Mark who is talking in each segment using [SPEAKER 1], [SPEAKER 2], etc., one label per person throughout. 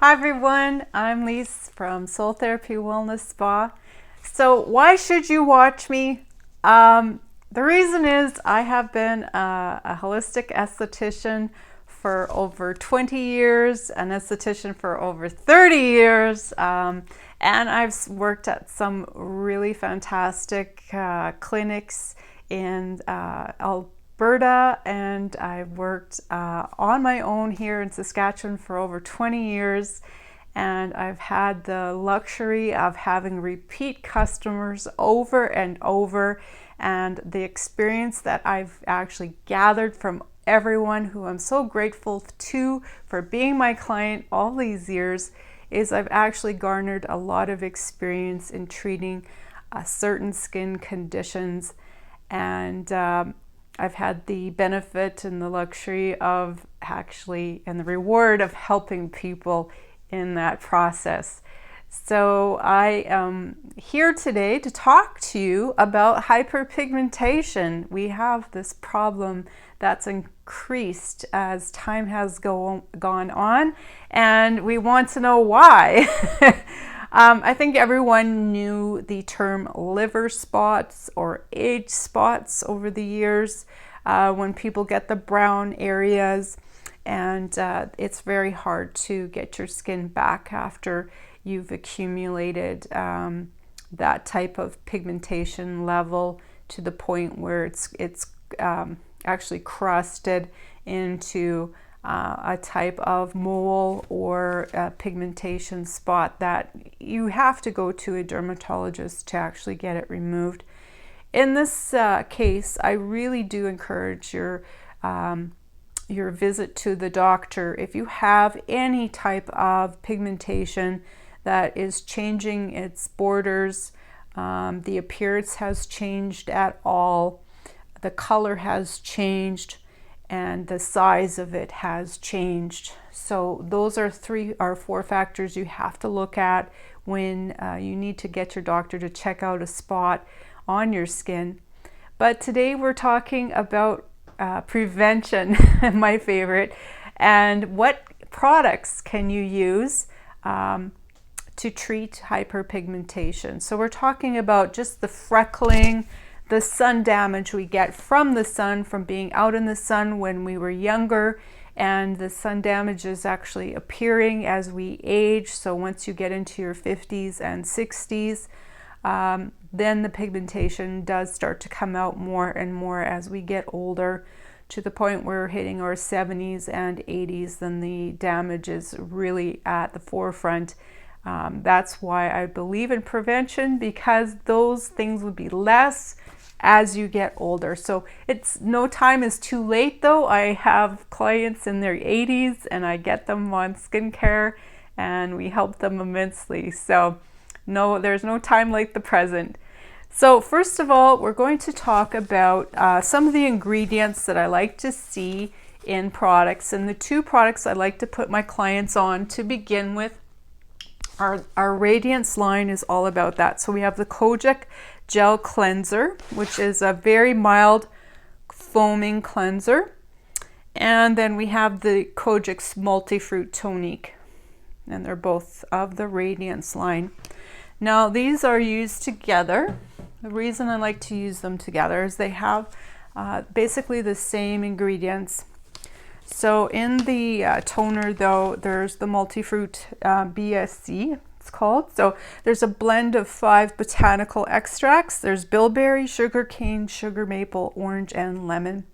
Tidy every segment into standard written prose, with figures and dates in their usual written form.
[SPEAKER 1] Hi everyone, I'm Lise from Soul Therapy Wellness Spa. So why should you watch me? The reason is I have been a holistic esthetician for over 20 years, an esthetician for over 30 years, and I've worked at some really fantastic clinics in Alberta, and I've worked on my own here in Saskatchewan for over 20 years, and I've had the luxury of having repeat customers over and over, and the experience that I've actually gathered from everyone who I'm so grateful to for being my client all these years is I've actually garnered a lot of experience in treating certain skin conditions, and I've had the benefit and the luxury of actually, and the reward of helping people in that process. So I am here today to talk to you about hyperpigmentation. We have this problem that's increased as time has gone on, and we want to know why. I think everyone knew the term liver spots or age spots over the years when people get the brown areas, and it's very hard to get your skin back after you've accumulated that type of pigmentation level to the point where it's actually crusted into a type of mole or a pigmentation spot that you have to go to a dermatologist to actually get it removed. In this case, I really do encourage your visit to the doctor. If you have any type of pigmentation that is changing its borders, the appearance has changed at all, the color has changed, and the size of it has changed. So those are 3 or 4 factors you have to look at when you need to get your doctor to check out a spot on your skin. But today we're talking about prevention, my favorite, and what products can you use to treat hyperpigmentation. So we're talking about just the freckling, the sun damage we get from the sun, from being out in the sun when we were younger, and the sun damage is actually appearing as we age. So once you get into your 50s and 60s, then the pigmentation does start to come out more and more as we get older, to the point where we're hitting our 70s and 80s, then the damage is really at the forefront. That's why I believe in prevention, because those things would be less as you get older. So it's no time is too late though. I have clients in their 80s and I get them on skincare and we help them immensely. So no, there's no time like the present. So first of all, we're going to talk about some of the ingredients that I like to see in products. And the 2 products I like to put my clients on to begin with, our Radiance line is all about that. So we have the Kojic Gel Cleanser, which is a very mild foaming cleanser. And then we have the Kojic's Multi-Fruit Tonique, and they're both of the Radiance line. Now these are used together. The reason I like to use them together is they have basically the same ingredients. So in the toner though, there's the Multi-Fruit BSC, it's called. So there's a blend of 5 botanical extracts. There's bilberry, sugarcane, sugar maple, orange, and lemon.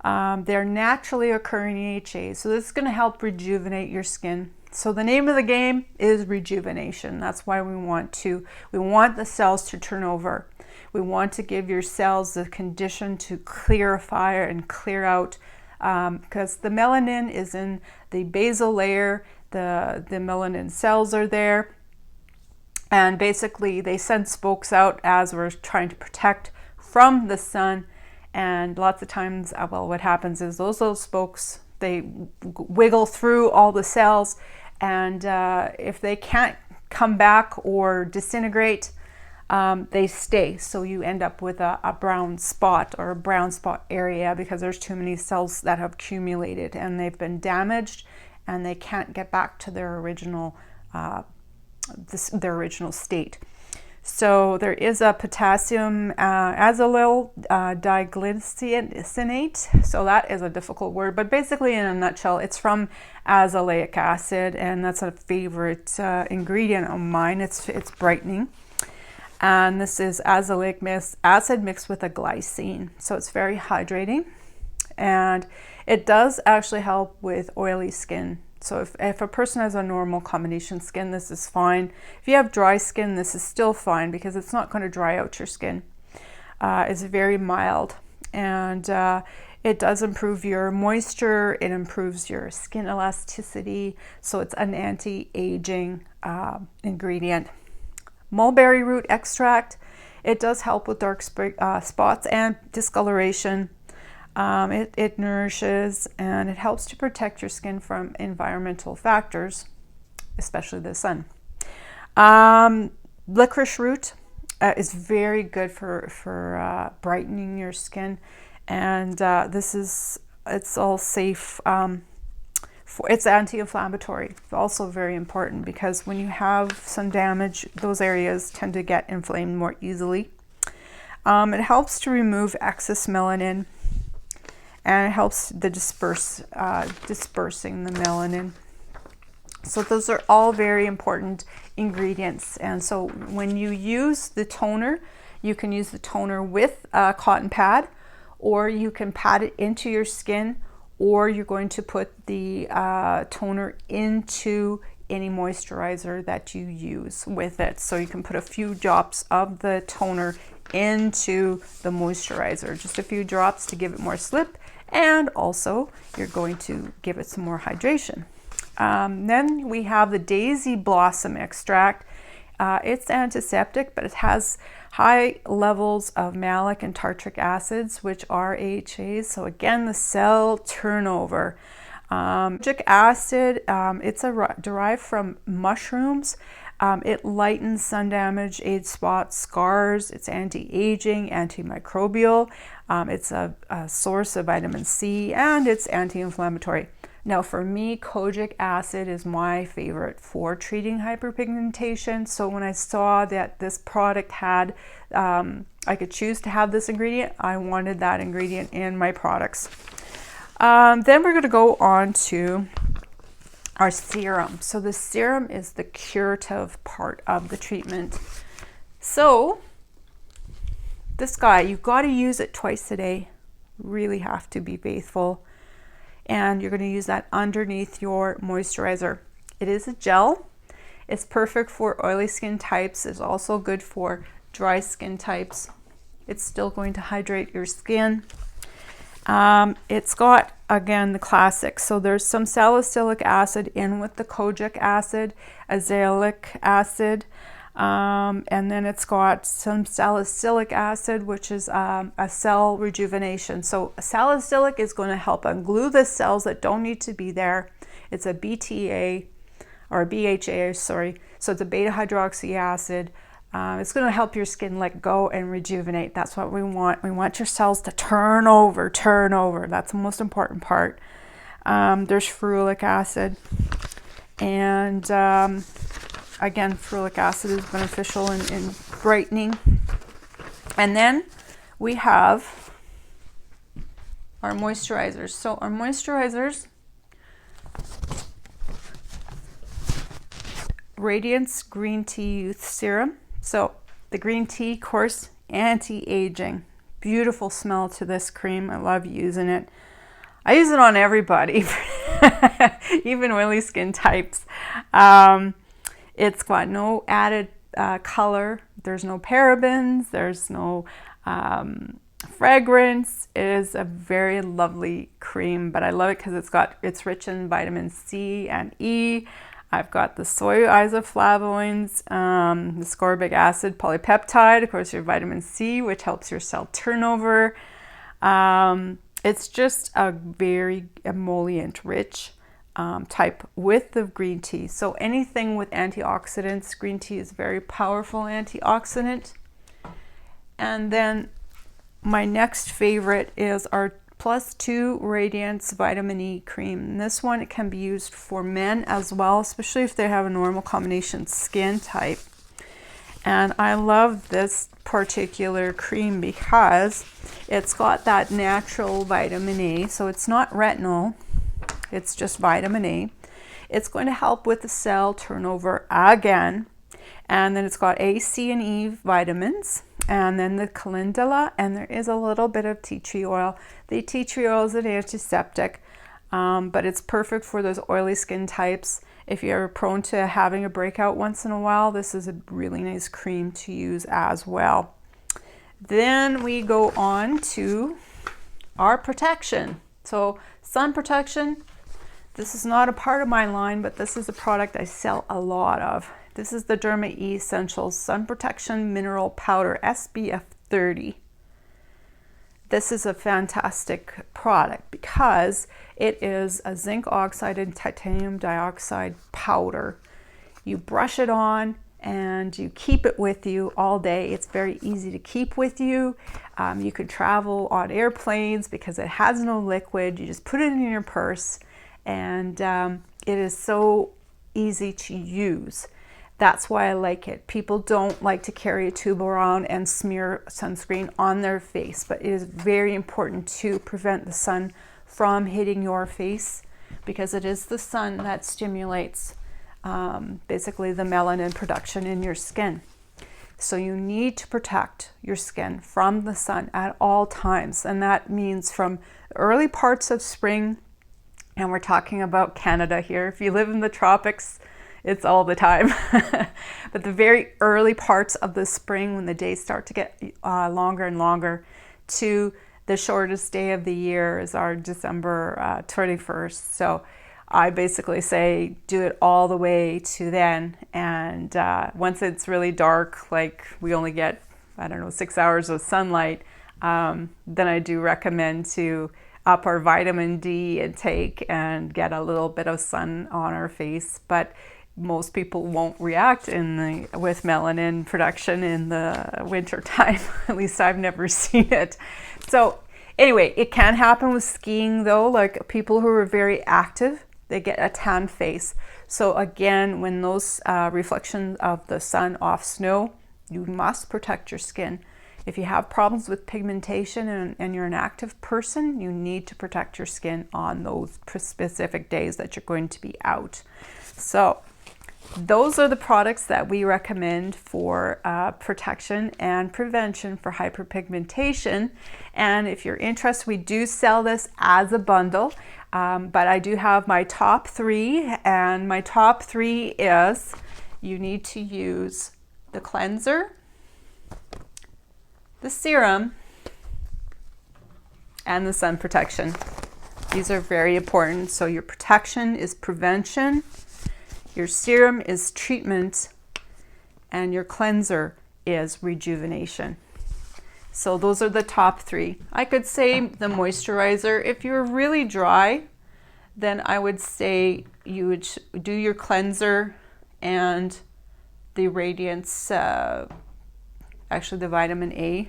[SPEAKER 1] They're naturally occurring AHAs, so this is going to help rejuvenate your skin. So the name of the game is rejuvenation. That's why we want the cells to turn over. We want to give your cells the condition to clarify and clear out, because the melanin is in the basal layer. The melanin cells are there, and basically they send spokes out as we're trying to protect from the sun. And lots of times, well, what happens is those little spokes, they wiggle through all the cells, and if they can't come back or disintegrate, they stay. So you end up with a brown spot or a brown spot area because there's too many cells that have accumulated and they've been damaged, and they can't get back to their original state. So there is a potassium azellyl diglycinate. So that is a difficult word, but basically in a nutshell, it's from azelaic acid, and that's a favorite ingredient of mine. It's brightening. And this is azelaic acid mixed with a glycine. So it's very hydrating, and it does actually help with oily skin. So if a person has a normal combination skin, this is fine. If you have dry skin, this is still fine because it's not going to dry out your skin. It's very mild, and it does improve your moisture. It improves your skin elasticity. So it's an anti-aging ingredient. Mulberry root extract. It does help with dark spots and discoloration. It nourishes, and it helps to protect your skin from environmental factors, especially the sun. Licorice root is very good for brightening your skin, and it's all safe. It's anti-inflammatory, also very important, because when you have some damage, those areas tend to get inflamed more easily. It helps to remove excess melanin, and it helps the dispersing the melanin. So those are all very important ingredients. And so when you use the toner, you can use the toner with a cotton pad, or you can pat it into your skin, or you're going to put the toner into any moisturizer that you use with it. So you can put a few drops of the toner into the moisturizer, just a few drops to give it more slip, and also you're going to give it some more hydration. Then we have the daisy blossom extract. It's antiseptic, but it has high levels of malic and tartric acids, which are AHAs. So again, the cell turnover. Kojic acid, it's derived from mushrooms. It lightens sun damage, aids spots, scars. It's anti-aging, antimicrobial. It's a source of vitamin C, and it's anti-inflammatory. Now for me, kojic acid is my favorite for treating hyperpigmentation. So when I saw that this product had, I could choose to have this ingredient, I wanted that ingredient in my products. Then we're going to go on to our serum. So the serum is the curative part of the treatment. So this guy, you've got to use it twice a day. Really have to be faithful. And you're going to use that underneath your moisturizer. It is a gel. It's perfect for oily skin types. It's also good for dry skin types. It's still going to hydrate your skin. It's got, again, the classics. So there's some salicylic acid in with the kojic acid, azelaic acid, and then it's got some salicylic acid, which is a cell rejuvenation. So salicylic is going to help unglue the cells that don't need to be there. It's a BTA, or BHA, sorry. So it's a beta hydroxy acid. It's going to help your skin let go and rejuvenate. That's what we want. We want your cells to turn over. That's the most important part. There's ferulic acid. And again, ferulic acid is beneficial in brightening. And then we have our moisturizers. So our moisturizers, Radiance Green Tea Youth Serum. So the green tea, of course, anti-aging. Beautiful smell to this cream. I love using it. I use it on everybody, even oily skin types. It's got no added color. There's no parabens. There's no fragrance. It is a very lovely cream, but I love it because it's rich in vitamin C and E. I've got the soy isoflavonoids, the ascorbic acid polypeptide, of course your vitamin C, which helps your cell turnover. It's just a very emollient-rich type with the green tea. So anything with antioxidants, green tea is a very powerful antioxidant. And then my next favorite is our +2 Radiance Vitamin E Cream. And this one, it can be used for men as well, especially if they have a normal combination skin type. And I love this particular cream because it's got that natural vitamin A. So it's not retinol, it's just vitamin A. It's going to help with the cell turnover again. And then it's got A, C, and E vitamins. And then the calendula, and there is a little bit of tea tree oil. The tea tree oil is an antiseptic, but it's perfect for those oily skin types. If you're prone to having a breakout once in a while, this is a really nice cream to use as well. Then we go on to our protection. So sun protection, this is not a part of my line, but this is a product I sell a lot of. This is the Derma E Essentials Sun Protection Mineral Powder SPF 30. This is a fantastic product because it is a zinc oxide and titanium dioxide powder. You brush it on and you keep it with you all day. It's very easy to keep with you. You can travel on airplanes because it has no liquid. You just put it in your purse, and it is so easy to use. That's why I like it. People don't like to carry a tube around and smear sunscreen on their face, but it is very important to prevent the sun from hitting your face because it is the sun that stimulates basically the melanin production in your skin. So you need to protect your skin from the sun at all times, and that means from the early parts of spring, and we're talking about Canada here. If you live in the tropics, it's all the time. But the very early parts of the spring, when the days start to get longer and longer, to the shortest day of the year is our December 21st. So I basically say do it all the way to then. And once it's really dark, like we only get, 6 hours of sunlight, then I do recommend to up our vitamin D intake and get a little bit of sun on our face. But most people won't react with melanin production in the winter time. At least I've never seen it. So anyway, it can happen with skiing though. Like people who are very active, they get a tan face. So again, when those reflections of the sun off snow, you must protect your skin. If you have problems with pigmentation and you're an active person, you need to protect your skin on those specific days that you're going to be out. So those are the products that we recommend for protection and prevention for hyperpigmentation. And if you're interested, we do sell this as a bundle, but I do have my top 3, and my top 3 is you need to use the cleanser, the serum, and the sun protection. These are very important. So your protection is prevention, your serum is treatment, and your cleanser is rejuvenation. So those are the top 3. I could say the moisturizer. If you're really dry, then I would say you would do your cleanser and the Radiance, actually the vitamin A,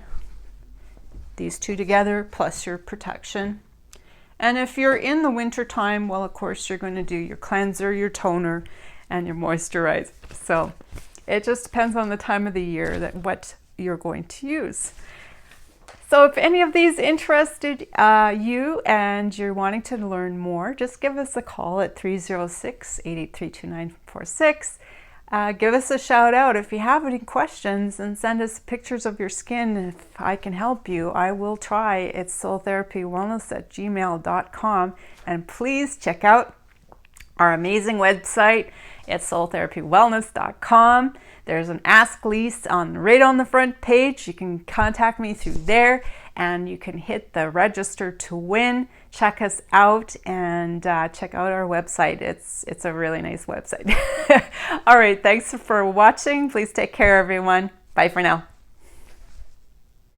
[SPEAKER 1] these two together, plus your protection. And if you're in the winter time, well, of course, you're going to do your cleanser, your toner, and your moisturizer. So it just depends on the time of the year what you're going to use. So if any of these interested you and you're wanting to learn more, just give us a call at 306-883-2946. Give us a shout out if you have any questions, and send us pictures of your skin. If I can help you, I will try. It's soultherapywellness@gmail.com. And please check out our amazing website. It's soultherapywellness.com. There's an Ask Lise right on the front page. You can contact me through there, and you can hit the register to win. Check us out and check out our website. It's a really nice website. All right, thanks for watching. Please take care, everyone. Bye for now.